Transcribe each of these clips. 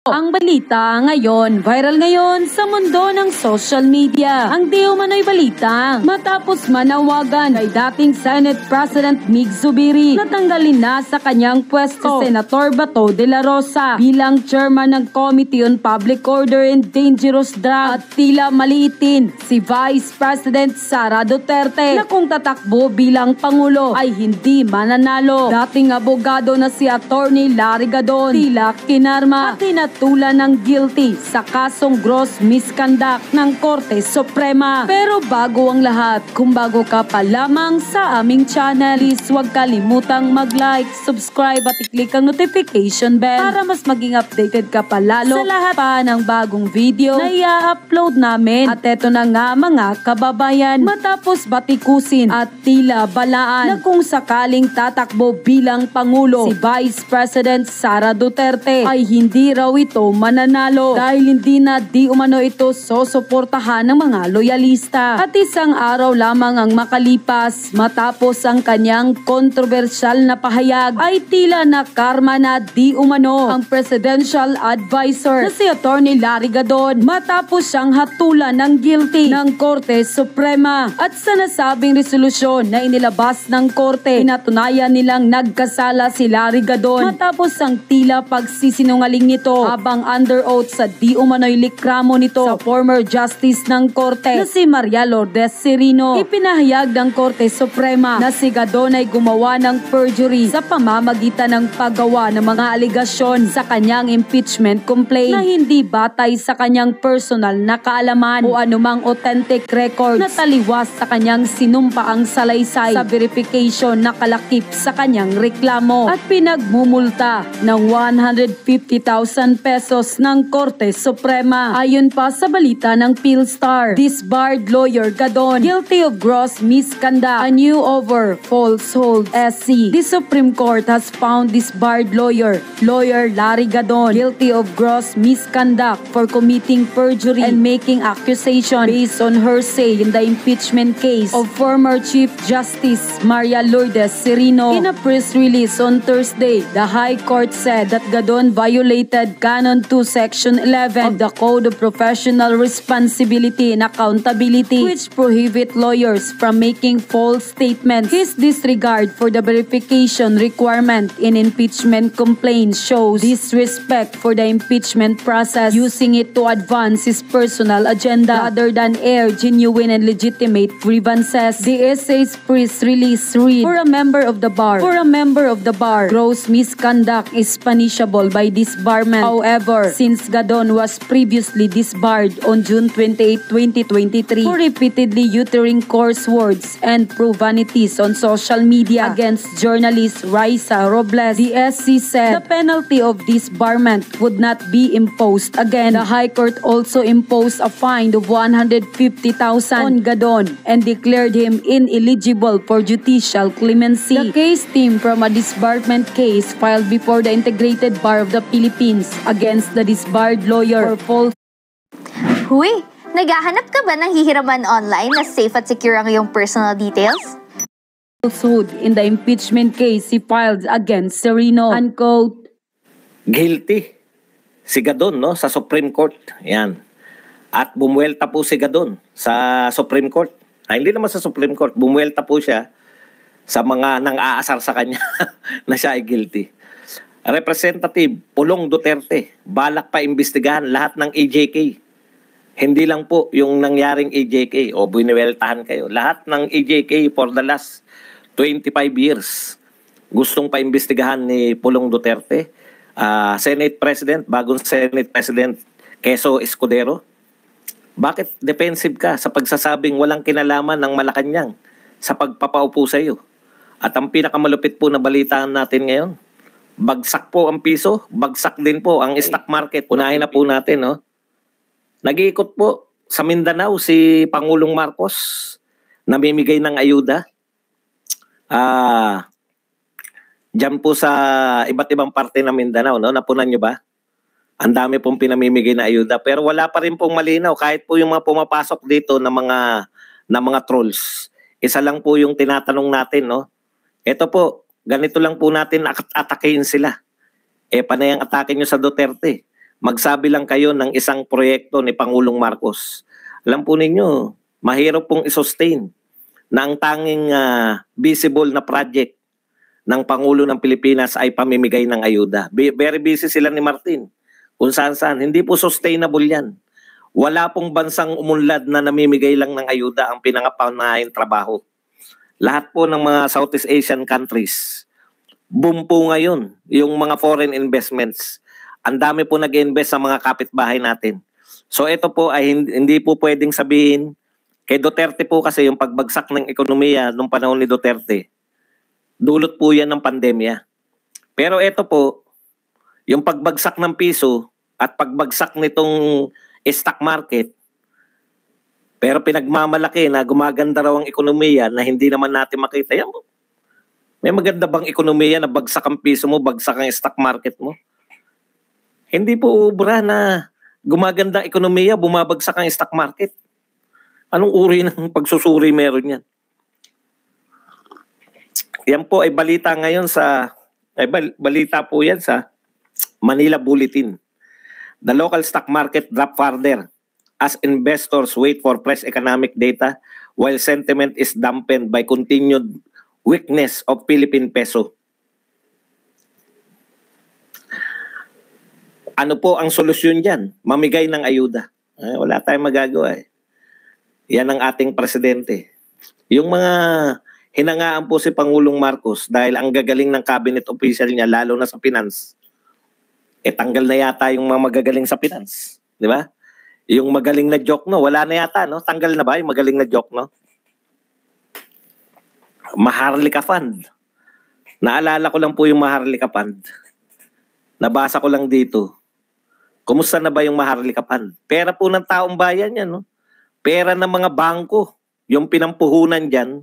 Ang balita ngayon, viral ngayon sa mundo ng social media. Ang di umano'y balita matapos manawagan kay dating Senate President Mig Zubiri na tanggalin na sa kanyang pwesto si Senator Bato de la Rosa bilang chairman ng Committee on Public Order and Dangerous Drugs at tila maliitin si Vice President Sara Duterte na kung tatakbo bilang Pangulo ay hindi mananalo. Dating abogado na si Attorney Larry Gadon tila kinarma at tinatulan ng guilty sa kasong gross misconduct ng Korte Suprema. Pero bago ang lahat, kung bago ka pa lamang sa aming channel, please huwag kalimutang mag-like, subscribe at i-click ang notification bell para mas maging updated ka pa lalo sa lahat pa ng bagong video na i-upload namin. At eto na nga mga kababayan, matapos batikusin at tila balaan na kung sakaling tatakbo bilang Pangulo si Vice President Sara Duterte ay hindi raw ito mananalo dahil hindi na di umano ito sosuportahan ng mga loyalista. At isang araw lamang ang makalipas matapos ang kanyang kontrobersyal na pahayag ay tila nakarma na di umano ang presidential advisor na si Attorney Larry Gadon matapos siyang hatulan ng guilty ng Korte Suprema. At sa nasabing resolusyon na inilabas ng Korte, pinatunayan nilang nagkasala si Larry Gadon matapos ang tila pagsisinungaling nito habang under oath sa di umano'y likramo nito sa former justice ng Korte na si Maria Lourdes Serino. Ipinahayag ng Korte Suprema na si Gadon ay gumawa ng perjury sa pamamagitan ng paggawa ng mga aligasyon sa kanyang impeachment complaint na hindi batay sa kanyang personal na kaalaman o anumang authentic records na taliwas sa kanyang sinumpaang salaysay sa verification na kalakip sa kanyang reklamo at pinagmumulta ng 150,000 pesos ng Korte Suprema. Ayon pa sa balita ng PhilStar, disbarred lawyer Gadon guilty of gross misconduct, a new over falsehold SC. The Supreme Court has found disbarred lawyer Larry Gadon guilty of gross misconduct for committing perjury and making accusation based on hearsay in the impeachment case of former Chief Justice Maria Lourdes Serino. In a press release on Thursday, the High Court said that Gadon violated Canon 2 Section 11 of the Code of Professional Responsibility and Accountability, which prohibit lawyers from making false statements. His disregard for the verification requirement in impeachment complaints shows disrespect for the impeachment process, using it to advance his personal agenda rather than air genuine and legitimate grievances. The essay's press release read, For a member of the bar, gross misconduct is punishable by disbarment. However, since Gadon was previously disbarred on June 28, 2023 for repeatedly uttering coarse words and profanities on social media against journalist Raisa Robles, the SC said the penalty of disbarment would not be imposed again. The High Court also imposed a fine of 150,000 on Gadon and declared him ineligible for judicial clemency. The case stemmed from a disbarment case filed before the Integrated Bar of the Philippines against the disbarred lawyer for false. Huy! Naghahanap ka ba ng hihiraman online na safe at secure ang iyong personal details? Falsehood in the impeachment case he filed against Serino. Unquote. Guilty si Gadon, no, sa Supreme Court. Yan. At bumuelta po si Gadon sa Supreme Court. Hindi naman sa Supreme Court, bumuelta po siya sa mga nang-aasar sa kanya na siya ay guilty. Representative Pulong Duterte, balak pa imbestigahan lahat ng AJK. Hindi lang po yung nangyaring AJK o buinueltahan kayo. Lahat ng AJK for the last 25 years. Gustong pa imbestigahan ni Pulong Duterte. Senate President, bagong Senate President Quezon Escudero. Bakit defensive ka sa pagsasabing walang kinalaman ng Malacanang sa pagpapaupo sa iyo? At ang pinakamalupit po na balita natin ngayon, bagsak po ang piso, bagsak din po ang stock market. Unahin na po natin, no? Nag-iikot po sa Mindanao si Pangulong Marcos, namimigay ng ayuda. Diyan po sa iba't ibang parte ng Mindanao, no? Napunan nyo ba? Ang dami pong pinamimigay na ayuda. Pero wala pa rin pong malinaw. Kahit po yung mga pumapasok dito na mga trolls. Isa lang po yung tinatanong natin, no? Ito po, ganito lang po natin atakein sila. Panay ang atake nyo sa Duterte. magsabi lang kayo ng isang proyekto ni Pangulong Marcos. Alam po ninyo, mahirap pong i-sustain na ang tanging visible na project ng Pangulo ng Pilipinas ay pamimigay ng ayuda. Very busy sila ni Martin. Kung saan-saan. Hindi po sustainable yan. Wala pong bansang umunlad na namimigay lang ng ayuda ang pinangapanahing trabaho. Lahat po ng mga Southeast Asian countries, boom po ngayon yung mga foreign investments. Ang dami po nag-invest sa mga kapitbahay natin. So ito po ay hindi po pwedeng sabihin kay Duterte po kasi yung pagbagsak ng ekonomiya nung panahon ni Duterte, dulot po yan ng pandemya. Pero ito po, yung pagbagsak ng piso at pagbagsak nitong stock market, pero pinagmamalaki na gumaganda raw ang ekonomiya na hindi naman natin makita. Yan mo. May maganda bang ekonomiya na bagsak ang piso mo, bagsak ang stock market mo? Hindi po ubra na gumaganda ang ekonomiya, bumabagsak ang stock market. Anong uri ng pagsusuri meron yan? Yan po ay balita ngayon balita po yan sa Manila Bulletin. The local stock market dropped further as investors wait for fresh economic data while sentiment is dampened by continued weakness of Philippine peso. Ano po ang solusyon dyan? Mamigay ng ayuda. Wala tayong magagawa eh. Yan ang ating presidente. Yung mga hinangaan po si Pangulong Marcos dahil ang gagaling ng cabinet official niya, lalo na sa finance, tanggal na yata yung mga magagaling sa finance. Di ba? Yung magaling na joke, no? Wala na yata, no? Tanggal na ba yung magaling na joke, no? Maharlika Fund. Naalala ko lang po yung Maharlika Fund. Nabasa ko lang dito. Kumusta na ba yung Maharlika Fund? Pera po ng taong bayan yan, no? Pera ng mga bangko. Yung pinampuhunan dyan,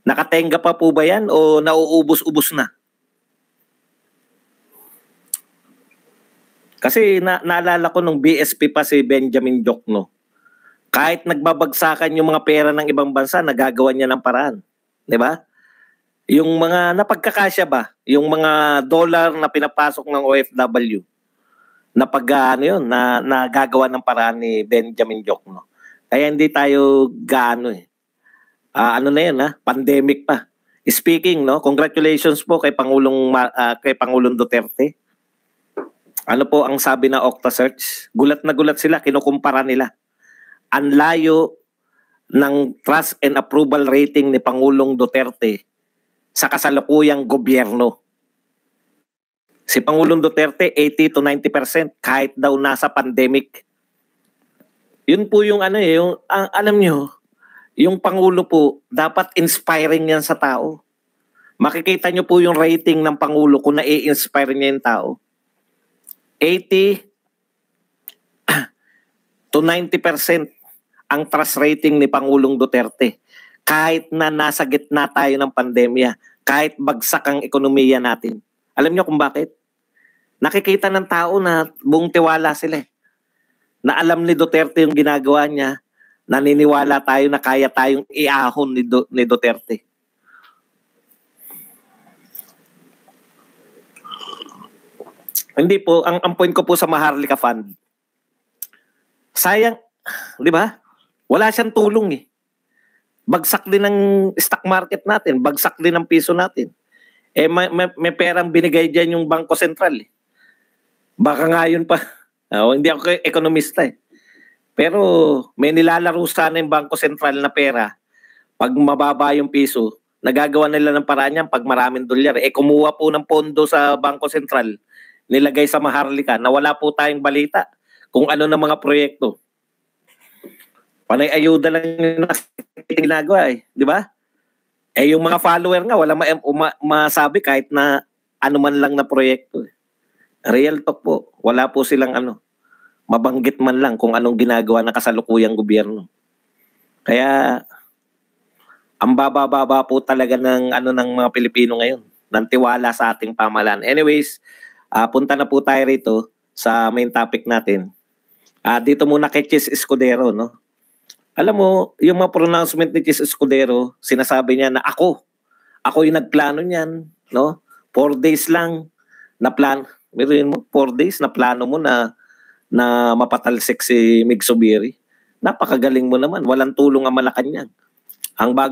nakatenga pa po ba yan o nauubos-ubos na? Kasi naalala ko nung BSP pa si Benjamin Diokno, kahit nagbabagsakan yung mga pera ng ibang bansa, nagagawa niya ng paraan. Di ba? Yung mga napagkakasya ba, yung mga dollar na pinapasok ng OFW, na nagagawa ng paraan ni Benjamin Diokno. Kaya hindi tayo gaano eh. Ano na yan pandemic pa. Speaking, no, congratulations po kay Pangulong Duterte. Ano po ang sabi na Okta Search? Gulat na gulat sila, kinukumpara nila. Ang layo ng trust and approval rating ni Pangulong Duterte sa kasalukuyang gobyerno. Si Pangulong Duterte, 80 to 90% kahit daw nasa pandemic. Yun po yung alam nyo, yung Pangulo po, dapat inspiring yan sa tao. Makikita nyo po yung rating ng Pangulo kung na-i-inspire niya yung tao. 80 to 90% ang trust rating ni Pangulong Duterte. Kahit na nasa gitna tayo ng pandemya, kahit bagsak ang ekonomiya natin. Alam niyo kung bakit? Nakikita ng tao na buong tiwala sila. Na alam ni Duterte yung ginagawa niya, naniniwala tayo na kaya tayong iahon ni Duterte. Hindi po, ang point ko po sa Maharlika Fund, sayang, di ba? Wala siyang tulong eh. Bagsak din ng stock market natin, bagsak din ng piso natin. May perang binigay dyan yung Bangko Sentral eh. Baka nga yun pa. Hindi ako ekonomista eh. Pero may nilalaro sana yung Bangko Sentral na pera. Pag mababa yung piso, nagagawa nila ng paraan yan pag maraming dolyar. Kumuha po ng pondo sa Bangko Sentral, nilagay sa Maharlika, na wala po tayong balita kung ano na mga proyekto. Panay ayuda lang yung ginagawa eh. Di ba? Yung mga follower nga, wala masabi kahit na ano man lang na proyekto. Real talk po. Wala po silang mabanggit man lang kung anong ginagawa ng kasalukuyang gobyerno. Kaya, ang baba-baba po talaga ng mga Pilipino ngayon, ng tiwala sa ating pamahalaan. Anyways, punta na po tayo rito sa main topic natin. Dito muna kay Chis Escudero, no? Alam mo, yung mga pronouncement ni Chis Escudero, sinasabi niya na ako yung nagplano niyan, no? 4 days lang na plan. Biruin mo, 4 days na plano mo na mapatalsik si Mig Zubiri. Napakagaling mo naman. Walang tulong ang Malacanang. Ang bago